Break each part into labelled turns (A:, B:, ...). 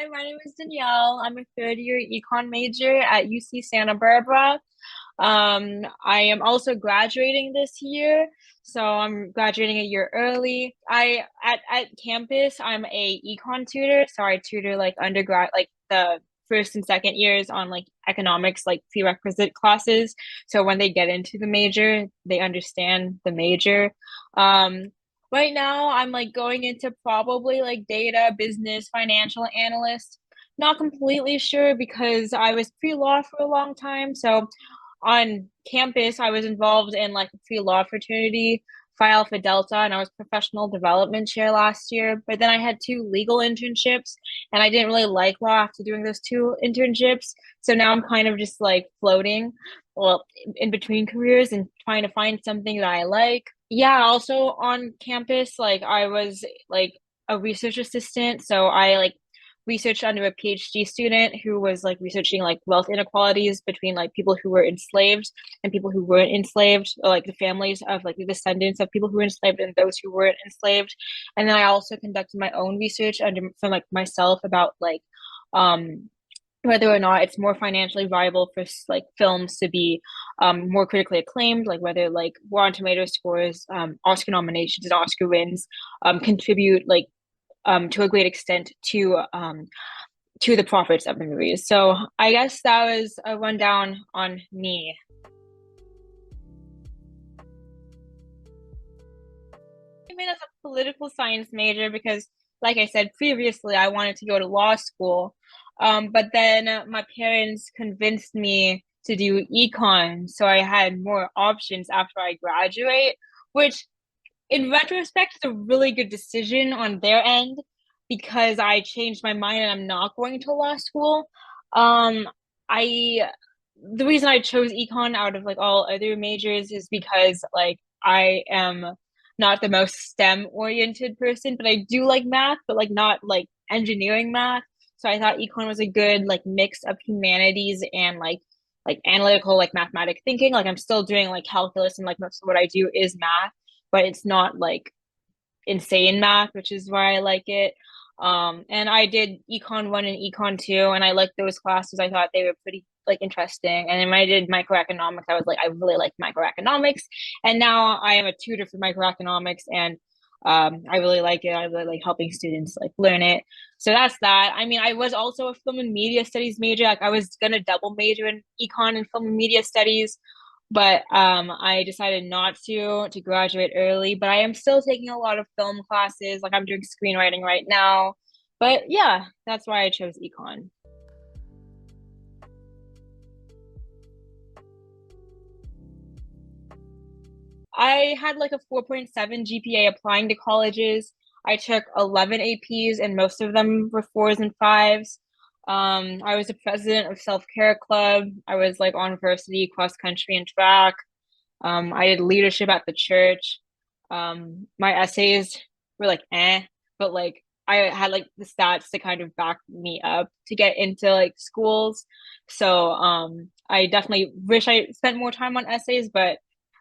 A: Hi, my name is Danielle. I'm a third year econ major at UC Santa Barbara. I am also graduating this year, so I'm graduating a year early. At campus, I'm a econ tutor, so I tutor like undergrad, like the first and second years on like economics, like prerequisite classes. So when they get into the major, they understand the major. Um, Right now, I'm like going into probably like data, business, financial analyst. Not completely sure because I was pre-law for a long time. So on campus, I was involved in like a pre-law fraternity, Phi Alpha Delta, and I was professional development chair last year. But then I had two legal internships, and I didn't really like law after doing those two internships. So now I'm kind of just like floating, well, in between careers and trying to find something that I like. Yeah, also on campus, like I was like a research assistant, so I like researched under a PhD student who was like researching like wealth inequalities between like people who were enslaved and people who weren't enslaved, or like the families of like the descendants of people who were enslaved and those who weren't enslaved. And then I also conducted my own research under from like myself about like um whether or not it's more financially viable for like films to be more critically acclaimed, like whether like Rotten Tomato scores, Oscar nominations and Oscar wins contribute like to a great extent to the profits of the movies. So I guess that was a rundown on me. I mean, as a political science major because, like I said previously, I wanted to go to law school. But then my parents convinced me to do econ, so I had more options after I graduate, which in retrospect is a really good decision on their end because I changed my mind and I'm not going to law school. Um, I the reason I chose econ out of like all other majors is because like I am not the most STEM oriented person, but I do like math, but like not like engineering math. So I thought econ was a good like mix of humanities and like analytical like mathematic thinking. Like I'm still doing like calculus and like most of what I do is math, but it's not like insane math, which is why I like it. And I did econ one and econ two, and I liked those classes. I thought they were pretty like interesting. And then when I did microeconomics, I was like, I really like microeconomics. And now I am a tutor for microeconomics, and I really like it. I really like helping students like learn it. So that's that. I mean, I was also a film and media studies major. Like I was gonna double major in econ and film and media studies, but I decided not to graduate early. But I am still taking a lot of film classes. Like I'm doing screenwriting right now. But yeah, that's why I chose econ. I had like a 4.7 GPA applying to colleges. I took 11 APs and most of them were fours and fives. I was the president of self-care club. I was like on varsity, cross country and track. I did leadership at the church. My essays were like but like I had like the stats to kind of back me up to get into like schools. So I definitely wish I spent more time on essays, but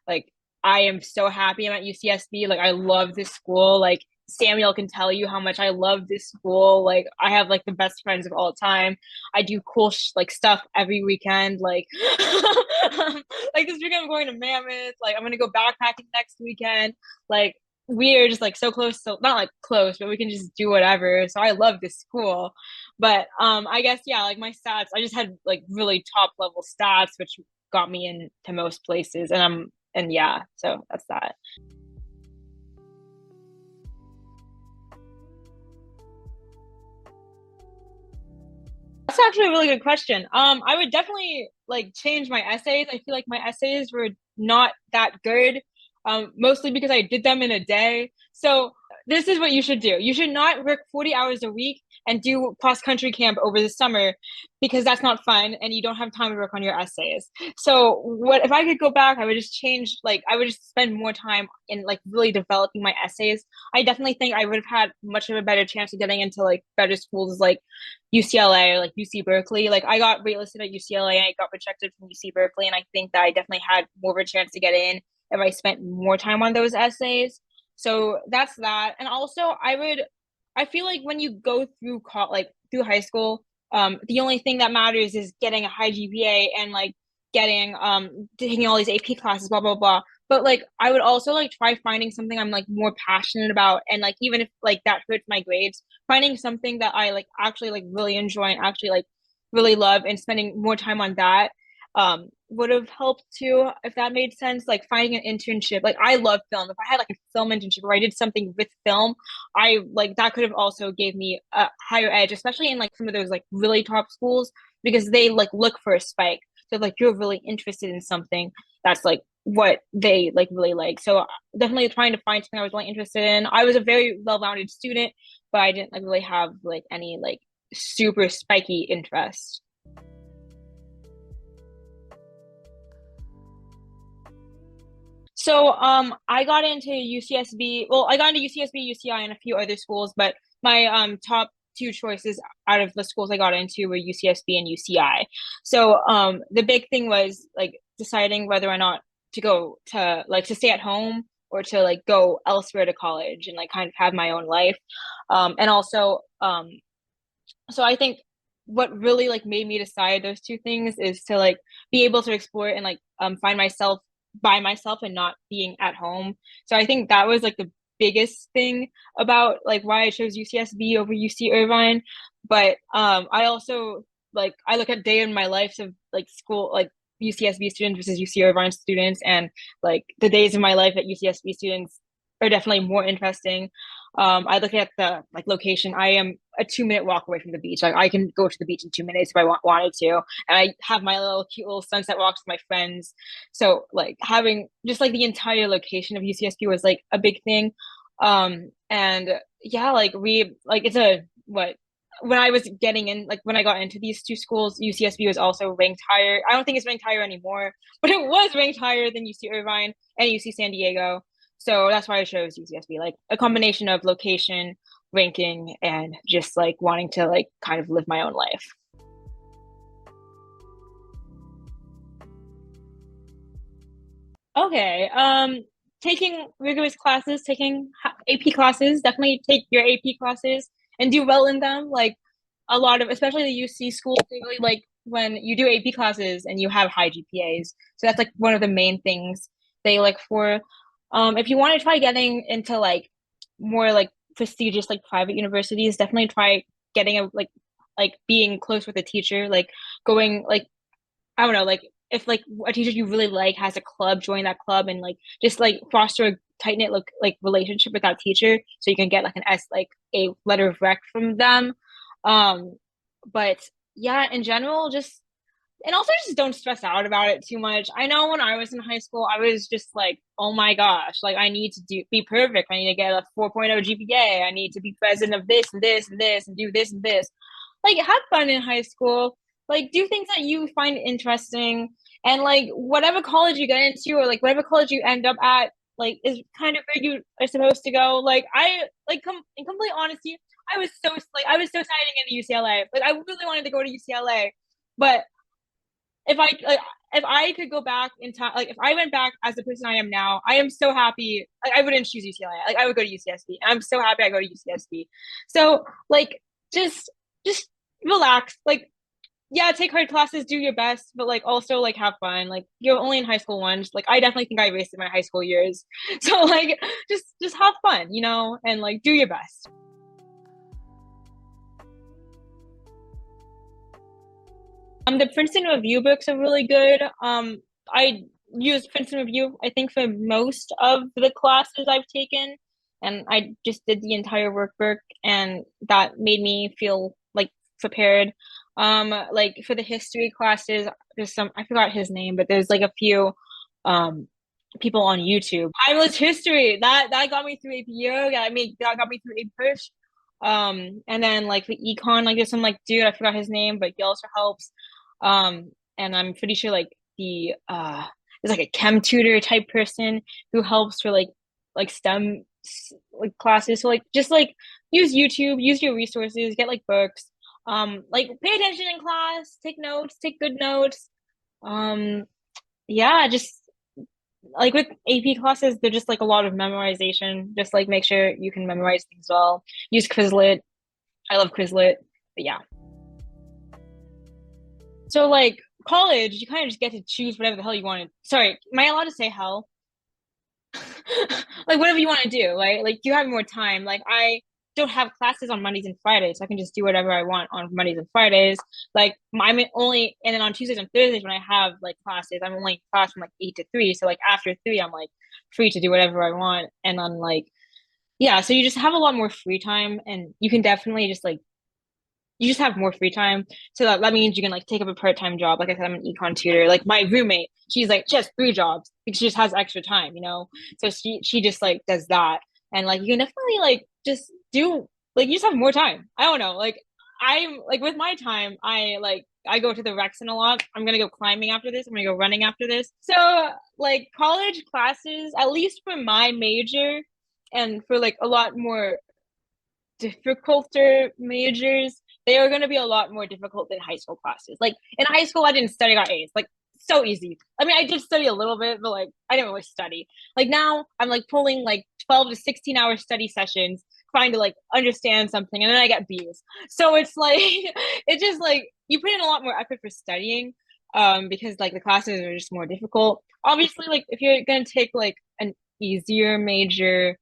A: like I am so happy I'm at UCSB. Like I love this school. Like Samuel can tell you how much I love this school. Like I have like the best friends of all time. I do cool like stuff every weekend. Like like this weekend I'm going to Mammoth. Like I'm gonna go backpacking next weekend. Like we are just like so close, so not like close, but we can just do whatever. So I love this school. But I guess yeah, like my stats, I just had like really top level stats, which got me into most places. And yeah, so that's that. That's actually a really good question. I would definitely like change my essays. I feel like my essays were not that good, mostly because I did them in a day. So this is what you should do. You should not work 40 hours a week and do cross country camp over the summer because that's not fun and you don't have time to work on your essays. So what if I could go back, I would just change like I would just spend more time in like really developing my essays. I definitely think I would have had much of a better chance of getting into like better schools like UCLA or like UC Berkeley. Like I got waitlisted at UCLA and I got rejected from UC Berkeley, and I think that I definitely had more of a chance to get in if I spent more time on those essays. So that's that. And also, I feel like when you go through like through high school, the only thing that matters is getting a high GPA and like getting taking all these AP classes, blah blah blah. But like I would also like try finding something I'm like more passionate about, and like even if like that hurts my grades, finding something that I like actually like really enjoy and actually like really love and spending more time on that would have helped too, if that made sense. Like finding an internship, like I love film. If I had like a film internship where I did something with film, I like that could have also gave me a higher edge, especially in like some of those like really top schools, because they like look for a spike. So like you're really interested in something, that's like what they like really like. So definitely trying to find something I was really interested in. I was a very well-rounded student, but I didn't like really have like any like super spiky interest. So I got into UCSB. Well, I got into UCSB, UCI, and a few other schools, but my top two choices out of the schools I got into were UCSB and UCI. So the big thing was like deciding whether or not to go to like to stay at home or to like go elsewhere to college and like kind of have my own life. And also so I think what really like made me decide those two things is to like be able to explore and like find myself by myself and not being at home. So I think that was like the biggest thing about like why I chose UCSB over UC Irvine. But I also like I look at day in my life of like school like UCSB students versus UC Irvine students, and like the days of my life at UCSB students are definitely more interesting. I look at the like location. I am a 2 minute walk away from the beach. Like I can go to the beach in 2 minutes if I wanted to. And I have my little cute little sunset walks with my friends. So like having just like the entire location of UCSB was like a big thing. And yeah, like we like it's a what when I was getting in, like when I got into these two schools, UCSB was also ranked higher. I don't think it's ranked higher anymore, but it was ranked higher than UC Irvine and UC San Diego. So that's why I chose UCSB, like a combination of location, ranking, and just like wanting to like kind of live my own life. Okay. Taking rigorous classes, taking AP classes, definitely take your AP classes and do well in them. Like a lot of, especially the UC schools, they really like when you do AP classes and you have high GPAs. So that's like one of the main things they look for. If you want to try getting into like more like prestigious like private universities, definitely try getting a like being close with a teacher, like going like I don't know, like if like a teacher you really like has a club, join that club and like just like foster a tight knit like relationship with that teacher, so you can get like an S like a letter of rec from them. Um, but yeah, in general, just and also just don't stress out about it too much. I know when I was in high school, I was just like, oh my gosh, like I need to be perfect. I need to get a 4.0 GPA. I need to be president of this and this and this and do this and this. Like have fun in high school. Like do things that you find interesting, and like whatever college you get into or like whatever college you end up at, like is kind of where you are supposed to go. Like I like in complete honesty, I was so excited to get to UCLA. Like I really wanted to go to UCLA, but if I like, if I could go back in time, like if I went back as the person I am now, I am so happy. Like I wouldn't choose UCLA. Like I would go to UCSB. And I'm so happy I go to UCSB. So like just just relax. Like yeah, take hard classes, do your best, but like also like have fun. Like you're only in high school once. Like I definitely think I wasted my high school years. So like just have fun, and like do your best. The Princeton Review books are really good. I use Princeton Review, I think, for most of the classes I've taken, and I just did the entire workbook, and that made me feel like prepared. Like for the history classes, there's some I forgot his name, but there's like a few people on YouTube. Timeless history that got me through AP Yoga. I mean, that got me through AP Push. And then like the econ, like there's some like dude I forgot his name, but he also helps. And I'm pretty sure like there's like a chem tutor type person who helps for like STEM like classes. So like just like use YouTube, use your resources, get like books. Like pay attention in class, take notes, take good notes. Um, yeah, just like with AP classes, they're just like a lot of memorization. Just like make sure you can memorize things well. Use Quizlet. I love Quizlet. But yeah. So like college, you kind of just get to choose whatever the hell you want to. Sorry, am I allowed to say hell? Like whatever you want to do, right? Like you have more time. Like I don't have classes on Mondays and Fridays, so I can just do whatever I want on Mondays and Fridays. Like I'm only, and then on Tuesdays and Thursdays when I have like classes, I'm only in class from like 8 to 3. So like after 3, I'm like free to do whatever I want. And then like yeah, so you just have a lot more free time, and you can definitely just like you just have more free time. So that means you can like take up a part-time job. Like I said, I'm an econ tutor. Like my roommate, she's like, she has 3 jobs because she just has extra time, you know? So she just like does that. And like you can definitely like just do like you just have more time. I don't know. Like I'm like with my time, I go to the Rexon a lot. I'm gonna go climbing after this. I'm gonna go running after this. So like college classes, at least for my major and for like a lot more difficulter majors, they are going to be a lot more difficult than high school classes. Like in high school, I didn't study, I got A's. Like so easy. I mean, I did study a little bit, but like I didn't really study. Like now, I'm like pulling like 12 to 16 hour study sessions, trying to like understand something, and then I get B's. So it's like it's just like you put in a lot more effort for studying, because like the classes are just more difficult. Obviously, like if you're gonna take like an easier major,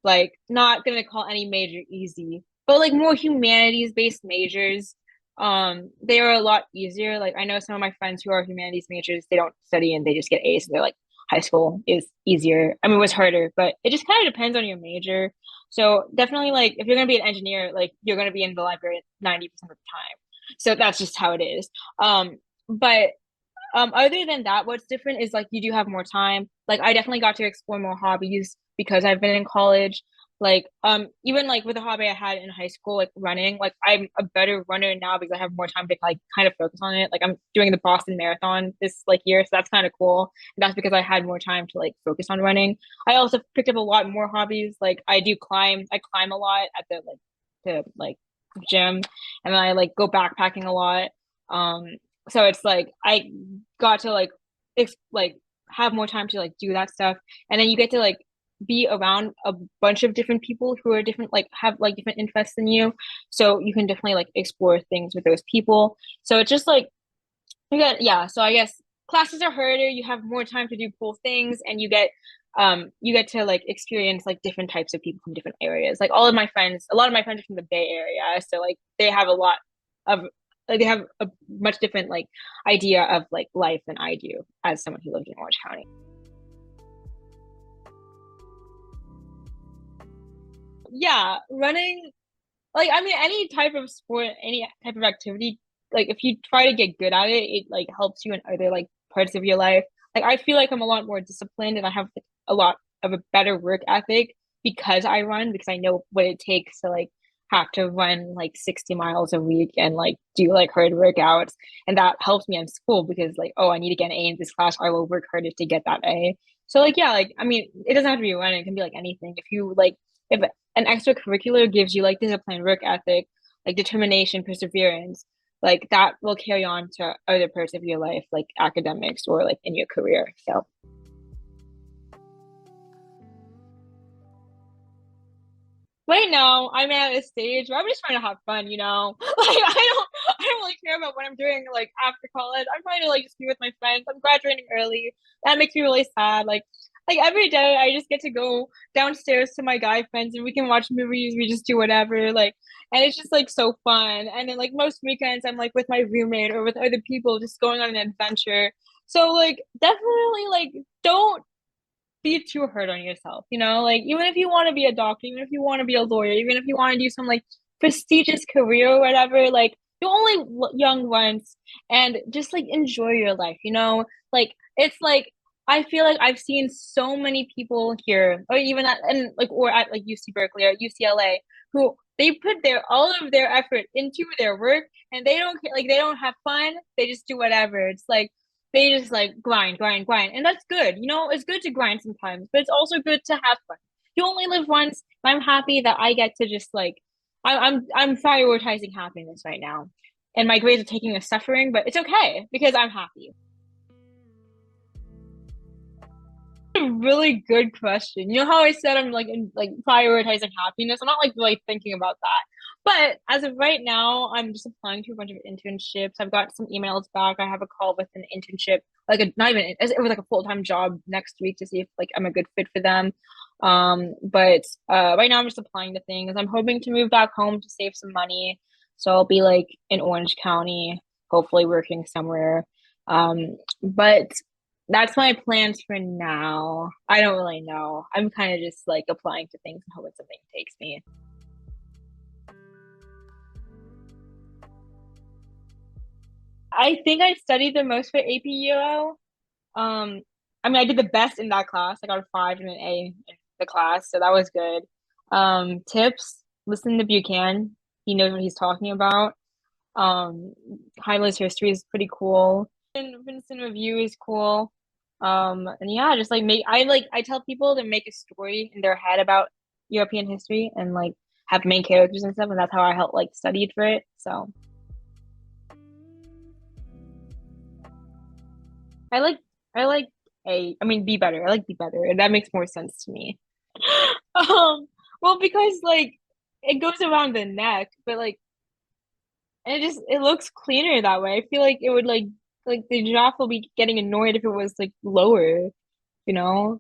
A: like not gonna call any major easy, but like more humanities based majors, they are a lot easier. Like I know some of my friends who are humanities majors, they don't study and they just get A's. And they're like, high school is easier. I mean, it was harder, but it just kind of depends on your major. So definitely, like if you're gonna be an engineer, like you're gonna be in the library 90% of the time. So that's just how it is. But other than that, what's different is like you do have more time. Like I definitely got to explore more hobbies because I've been in college. Like even like with the hobby I had in high school, like running, like I'm a better runner now because I have more time to like kind of focus on it. Like I'm doing the Boston Marathon this like year, so that's kind of cool. And that's because I had more time to like focus on running. I also picked up a lot more hobbies. Like I do climb. I climb a lot at the gym, and then I like go backpacking a lot. Um, so it's like I got to like have more time to like do that stuff, and then you get to like be around a bunch of different people who are different, like have like different interests than you, so you can definitely like explore things with those people. So it's just like you get, yeah, so I guess classes are harder, you have more time to do cool things, and you get to like experience like different types of people from different areas. Like all of my friends, a lot of my friends are from the Bay Area, so like they have a lot of like they have a much different like idea of like life than I do as someone who lives in Orange County. Yeah, running, like I mean any type of sport, any type of activity, like if you try to get good at it, it like helps you in other like parts of your life. Like I feel like I'm a lot more disciplined and I have like, a lot of a better work ethic because I run, because I know what it takes to like have to run like 60 miles a week and like do like hard workouts. And that helps me in school because like, oh, I need to get an A in this class. I will work harder to get that A. So like yeah, like I mean, it doesn't have to be running, it can be like anything. If you like if an extracurricular gives you like discipline, work ethic, like determination, perseverance, like that will carry on to other parts of your life, like academics or like in your career. So right now I'm at a stage where I'm just trying to have fun, you know? Like I don't really care about what I'm doing like after college. I'm trying to like just be with my friends. I'm graduating early. That makes me really sad. Like every day I just get to go downstairs to my guy friends and we can watch movies, we just do whatever. Like and it's just like so fun. And then like most weekends I'm like with my roommate or with other people just going on an adventure. So like definitely like don't be too hard on yourself, you know? Like even if you want to be a doctor, even if you want to be a lawyer, even if you want to do some like prestigious career or whatever, like you're only young once, and just like enjoy your life, you know? Like it's like I feel like I've seen so many people here, or even at and like or at like UC Berkeley or UCLA, who they put their all of their effort into their work and they don't like they don't have fun. They just do whatever. It's like they just like grind, grind, grind. And that's good. You know, it's good to grind sometimes, but it's also good to have fun. You only live once. I'm happy that I get to just like I'm prioritizing happiness right now. And my grades are taking a suffering, but it's okay because I'm happy. A really good question. You know how I said I'm like in, like prioritizing happiness? I'm not like really thinking about that. But as of right now, I'm just applying to a bunch of internships. I've got some emails back. I have a call with an internship, like a not even it was like a full-time job next week to see if like I'm a good fit for them. But right now I'm just applying to things. I'm hoping to move back home to save some money. So I'll be like in Orange County, hopefully working somewhere. But that's my plans for now. I don't really know. I'm kind of just like applying to things and hoping something takes me. I think I studied the most for APUO. Um, I mean, I did the best in that class. I got a five and an A in the class, so that was good. Tips, listen to Buchanan. He knows what he's talking about. Um, Heimlich's history is pretty cool. And Vincent Review is cool. And yeah, just like I tell people to make a story in their head about European history and like have main characters and stuff, and that's how I help like studied for it. So I like I like I mean be better. I like be better. And that makes more sense to me. Well because like it goes around the neck, but like and it looks cleaner that way. I feel like it would like the giraffe will be getting annoyed if it was like lower, you know?